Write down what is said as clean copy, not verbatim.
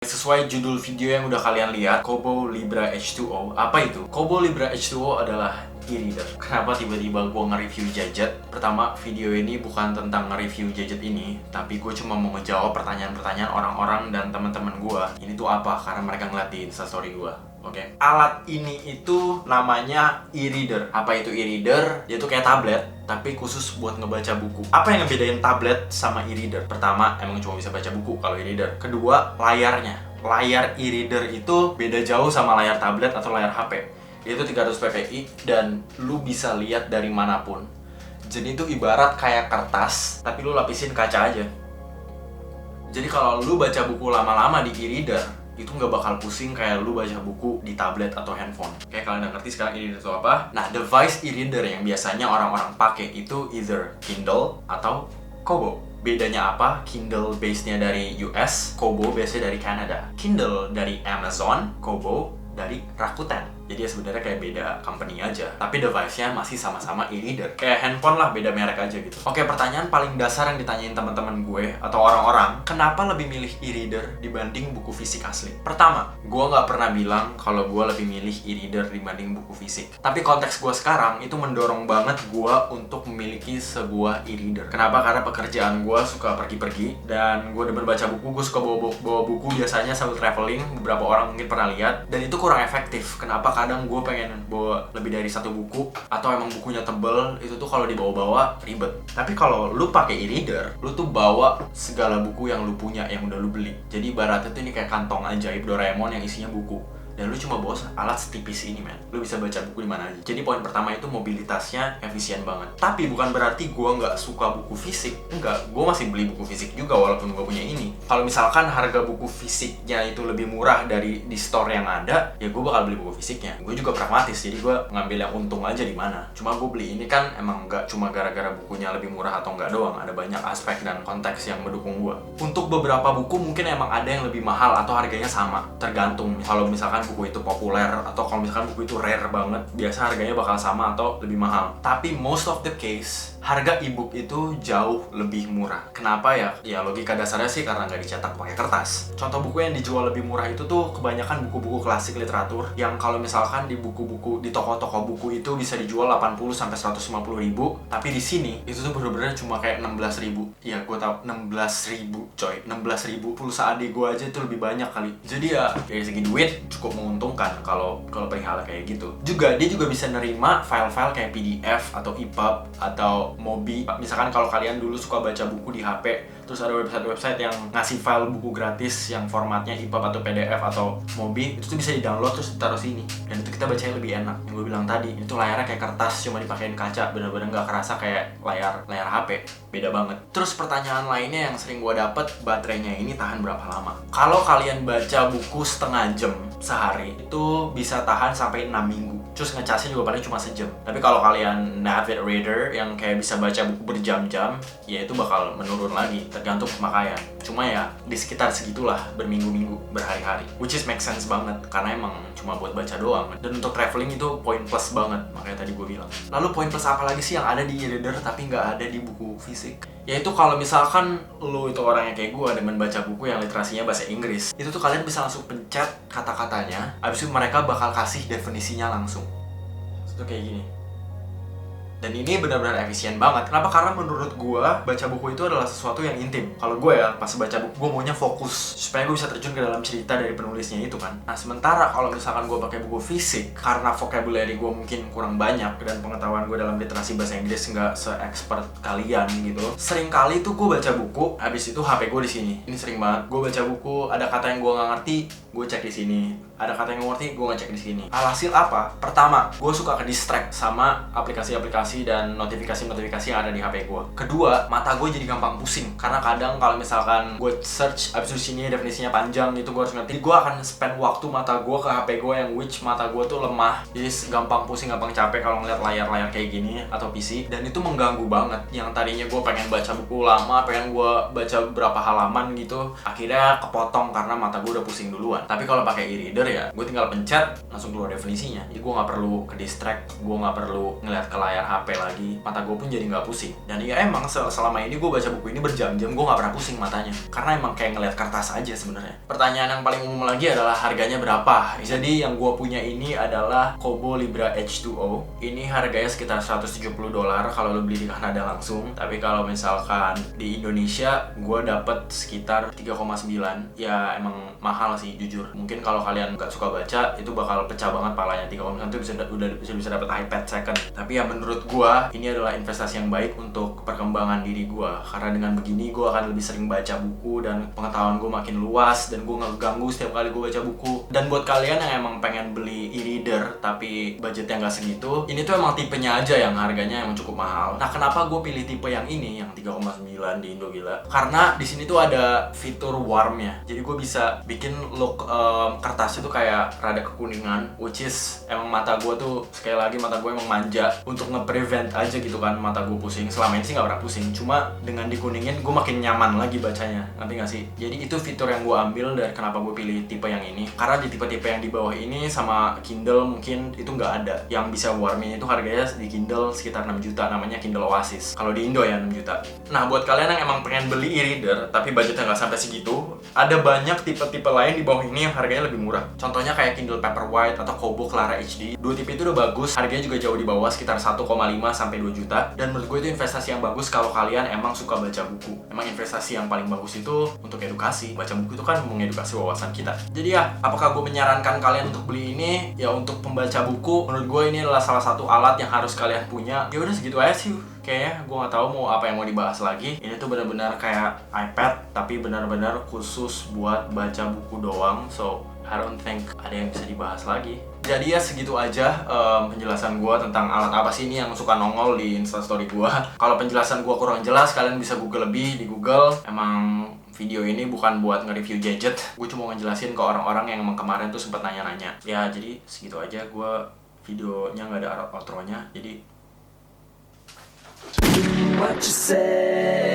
Sesuai judul video yang udah kalian lihat, Kobo Libra H2O. Apa itu? Kobo Libra H2O adalah e-reader. Kenapa tiba-tiba gue nge-review gadget? Pertama, video ini bukan tentang nge-review gadget ini, tapi gue cuma mau ngejawab pertanyaan-pertanyaan orang-orang dan teman-teman gue. Ini tuh apa? Karena mereka ngeliat di instastory gue. Oke. Alat ini itu namanya e-reader. Apa itu e-reader? Dia tuh kayak tablet, tapi khusus buat ngebaca buku. Apa yang ngebedain tablet sama e-reader? Pertama, emang cuma bisa baca buku kalau e-reader. Kedua, layarnya. Layar e-reader itu beda jauh sama layar tablet atau layar HP. Itu 300 ppi dan lu bisa lihat dari manapun. Jadi itu ibarat kayak kertas, tapi lu lapisin kaca aja. Jadi kalau lu baca buku lama-lama di e-reader, itu nggak bakal pusing kayak lu baca buku di tablet atau handphone. Kayak kalian udah ngerti sekarang e-reader itu apa? Nah, device e-reader yang biasanya orang-orang pakai itu either Kindle atau Kobo. Bedanya apa? Kindle base-nya dari US, Kobo base-nya dari Canada. Kindle dari Amazon, Kobo dari Rakuten. Jadi ya sebenarnya kayak beda company aja, tapi device-nya masih sama-sama e-reader. Kayak handphone lah, beda merek aja gitu. Oke, pertanyaan paling dasar yang ditanyain teman-teman gue atau orang-orang, kenapa lebih milih e-reader dibanding buku fisik asli? Pertama, gue nggak pernah bilang kalau gue lebih milih e-reader dibanding buku fisik. Tapi konteks gue sekarang itu mendorong banget gue untuk memiliki sebuah e-reader. Kenapa? Karena pekerjaan gue suka pergi-pergi dan gue demen baca buku. Gue suka bawa buku biasanya sambil traveling. Beberapa orang mungkin pernah lihat, dan itu kurang efektif. Kenapa? Kadang gue pengen bawa lebih dari satu buku, atau emang bukunya tebel, itu tuh kalau dibawa-bawa ribet. Tapi kalau lu pakai e-reader, lu tuh bawa segala buku yang lu punya, yang udah lu beli. Jadi ibaratnya tuh ini kayak kantong ajaib Doraemon yang isinya buku. Dan lu cuma bawa alat setipis ini, men. Lu bisa baca buku di mana aja. Jadi poin pertama itu mobilitasnya efisien banget. Tapi bukan berarti gue nggak suka buku fisik. Enggak, gue masih beli buku fisik juga walaupun gue punya ini. Kalau misalkan harga buku fisiknya itu lebih murah dari di store yang ada, ya gue bakal beli buku fisiknya. Gue juga pragmatis, jadi gue ngambil yang untung aja di mana. Cuma gue beli ini kan emang nggak cuma gara-gara bukunya lebih murah atau nggak doang. Ada banyak aspek dan konteks yang mendukung gue. Untuk beberapa buku mungkin emang ada yang lebih mahal atau harganya sama. Tergantung. Kalau misalkan buku itu populer atau kalau misalkan buku itu rare banget, biasa harganya bakal sama atau lebih mahal. Tapi most of the case, harga e-book itu jauh lebih murah. Kenapa ya? Ya logika dasarnya sih karena nggak dicetak pakai kertas. Contoh buku yang dijual lebih murah itu tuh kebanyakan buku-buku klasik literatur yang kalau misalkan di buku-buku di toko-toko buku itu bisa dijual 80 sampai 150 ribu, tapi di sini itu tuh bener-bener cuma kayak 16 ribu. Ya gue tau 16 ribu coy, 16 ribu. Pulsa adik gue aja itu lebih banyak kali. Jadi ya dari segi duit cukup menguntungkan kalau perihal kayak gitu. Juga dia juga bisa nerima file-file kayak PDF atau EPUB atau Mobi. Misalkan kalau kalian dulu suka baca buku di HP, terus ada website-website yang ngasih file buku gratis yang formatnya EPUB atau PDF atau Mobi, itu tuh bisa di-download terus ditaruh sini. Dan itu kita bacanya lebih enak. Yang gue bilang tadi, itu layarnya kayak kertas cuma dipakein kaca, bener-bener nggak kerasa kayak layar HP. Beda banget. Terus pertanyaan lainnya yang sering gue dapet, baterainya ini tahan berapa lama? Kalau kalian baca buku setengah jam sehari, itu bisa tahan sampai 6 minggu. Terus ngecasnya juga paling cuma sejam. Tapi kalau kalian avid reader yang kayak bisa baca buku berjam-jam, ya itu bakal menurun lagi, tergantung pemakaian. Cuma ya di sekitar segitulah, berminggu-minggu, berhari-hari. Which is make sense banget, karena emang cuma buat baca doang. Dan untuk traveling itu poin plus banget, makanya tadi gue bilang. Lalu poin plus apa lagi sih yang ada di e-reader tapi nggak ada di buku fisik? Yaitu kalau misalkan lu itu orang yang kayak gue demen baca buku yang literasinya bahasa Inggris, itu tuh kalian bisa langsung pencet kata-katanya, abis itu mereka bakal kasih definisinya langsung. Itu kayak gini. Dan ini benar-benar efisien banget. Kenapa? Karena menurut gue, baca buku itu adalah sesuatu yang intim. Kalau gue ya, pas baca buku, gue maunya fokus supaya gue bisa terjun ke dalam cerita dari penulisnya itu kan. Nah, sementara kalau misalkan gue pakai buku fisik, karena vocabulary gue mungkin kurang banyak dan pengetahuan gue dalam literasi bahasa Inggris nggak se-expert kalian gitu. Sering kali tuh gue baca buku, habis itu HP gue di sini. Ini sering banget. Gue baca buku, ada kata yang gue nggak ngerti, gue cek di sini. Ada kata yang gue ngerti, gue ngecek di sini. Alhasil apa? Pertama, gue suka ke distract sama aplikasi-aplikasi dan notifikasi-notifikasi yang ada di HP gue. Kedua, mata gue jadi gampang pusing. Karena kadang kalau misalkan gue search, abis itu sini definisinya panjang, itu gue harus ngerti. Gue akan spend waktu mata gue ke HP gue yang which mata gue tuh lemah. Jadi gampang pusing, gampang capek kalau ngeliat layar-layar kayak gini atau PC. Dan itu mengganggu banget. Yang tadinya gue pengen baca buku lama, pengen gue baca berapa halaman gitu, akhirnya kepotong karena mata gue udah pusing duluan. kebingungan. Tapi kalau pakai e-reader ya gue tinggal pencet langsung keluar definisinya. Jadi gue nggak perlu ke distract, gue nggak perlu ngeliat ke layar HP lagi, mata gue pun jadi nggak pusing. Dan ya emang selama ini gue baca buku ini berjam-jam gue nggak pernah pusing matanya, karena emang kayak ngeliat kertas aja sebenarnya. Pertanyaan yang paling umum lagi adalah harganya berapa. Jadi yang gue punya ini adalah Kobo Libra H2O. Ini harganya sekitar $170 kalau lo beli di Kanada langsung. Tapi kalau misalkan di Indonesia gue dapet sekitar 3,9. Ya emang mahal sih jujur. Mungkin kalau kalian nggak suka baca itu bakal pecah banget palanya. 3,9 itu bisa dapet iPad second. Tapi ya menurut gue ini adalah investasi yang baik untuk perkembangan diri gue, karena dengan begini gue akan lebih sering baca buku dan pengetahuan gue makin luas, dan gue nggak ganggu setiap kali gue baca buku. Dan buat kalian yang emang pengen beli e-reader tapi budgetnya nggak segitu, ini tuh emang tipenya aja yang harganya emang cukup mahal. Nah, kenapa gue pilih tipe yang ini yang 3,9 di Indo gila? Karena di sini tuh ada fitur warmnya. Jadi gue bisa bikin look kertasnya tuh kayak rada kekuningan, which is emang mata gue tuh, sekali lagi mata gue emang manja untuk nge-prevent aja gitu kan mata gue pusing. Selama ini sih nggak pernah pusing, cuma dengan dikuningin gue makin nyaman lagi bacanya, ngerti nggak sih? Jadi itu fitur yang gue ambil dari kenapa gue pilih tipe yang ini, karena di tipe-tipe yang di bawah ini sama Kindle mungkin itu nggak ada yang bisa warming. Itu harganya di Kindle sekitar 6 juta, namanya Kindle Oasis. Kalau di Indo ya 6 juta. Nah, buat kalian yang emang pengen beli e-reader tapi budgetnya nggak sampai segitu, ada banyak tipe-tipe lain di bawah ini yang harganya lebih murah. Contohnya kayak Kindle Paperwhite atau Kobo Clara HD. Dua tipe itu udah bagus, harganya juga jauh di bawah, sekitar 1,5 sampai 2 juta. Dan menurut gue itu investasi yang bagus kalau kalian emang suka baca buku. Emang investasi yang paling bagus itu untuk edukasi. Baca buku itu kan mengedukasi wawasan kita. Jadi ya, apakah gue menyarankan kalian untuk beli ini? Ya untuk pembaca buku, menurut gue ini adalah salah satu alat yang harus kalian punya. Ya udah segitu aja sih. Kayaknya gue nggak tahu mau apa yang mau dibahas lagi. Ini tuh benar-benar kayak iPad, tapi benar-benar khusus buat baca buku doang. So I don't think ada yang bisa dibahas lagi. Jadi ya segitu aja penjelasan gue tentang alat apa sih ini yang suka nongol di instastory gue. Kalau penjelasan gue kurang jelas, kalian bisa google lebih di Google. Emang video ini bukan buat nge-review gadget. Gue cuma ngejelasin ke orang-orang yang emang kemarin tuh sempat nanya-nanya. Ya jadi segitu aja. Gue videonya nggak ada outro-nya. Jadi what you say